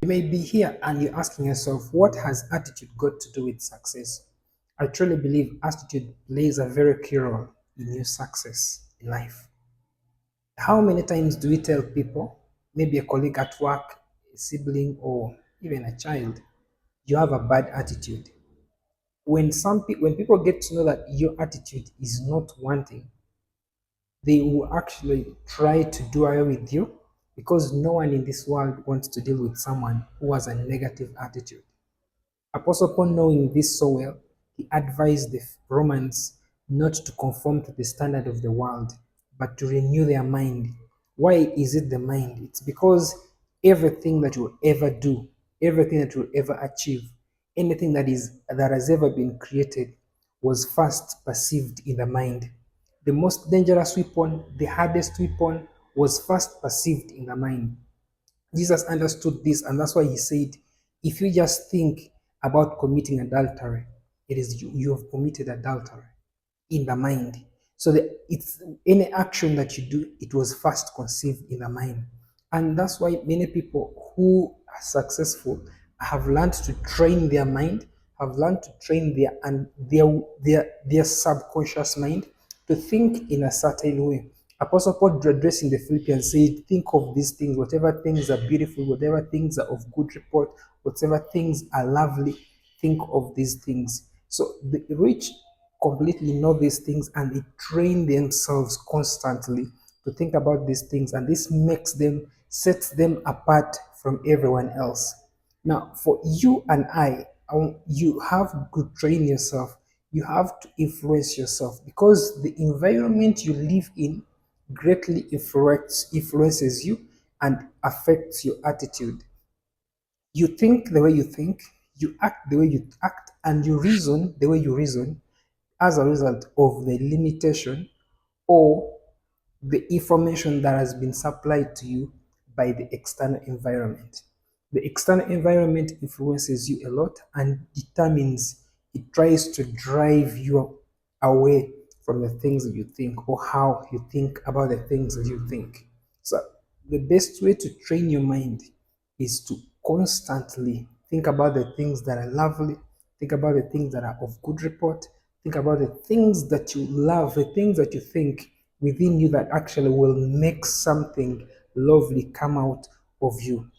may be here and you're asking yourself, what has attitude got to do with success? I truly believe attitude plays a very key role in your success in life. How many times do we tell people, maybe a colleague at work, a sibling, or even a child, you have a bad attitude? When people get to know that your attitude is not one thing, they will actually try to do away with you because no one in this world wants to deal with someone who has a negative attitude. Apostle Paul, knowing this so well, he advised the Romans not to conform to the standard of the world, but to renew their mind. Why is it the mind? It's because everything that you ever do, everything that you ever achieve, anything that has ever been created was first perceived in the mind. The most dangerous weapon, the hardest weapon, was first perceived in the mind. Jesus understood this, and that's why he said, if you just think about committing adultery, it is you have committed adultery in the mind. So it's any action that you do, it was first conceived in the mind. And that's why many people who are successful have learned to train their mind, have learned to train their subconscious mind to think in a certain way. Apostle Paul addressing the Philippians said, think of these things, whatever things are beautiful, whatever things are of good report, whatever things are lovely, think of these things. So the rich completely know these things and they train themselves constantly to think about these things, and this sets them apart from everyone else. Now, for you and you have to train yourself. You have to influence yourself because the environment you live in greatly influences you and affects your attitude. You think the way you think, you act the way you act, and you reason the way you reason as a result of the limitation or the information that has been supplied to you by the external environment. The external environment influences you a lot and determines, it tries to drive you away from the things that you think or how you think about the things that you think. So, the best way to train your mind is to constantly think about the things that are lovely, think about the things that are of good report, think about the things that you love, the things that you think within you that actually will make something lovely come out of you.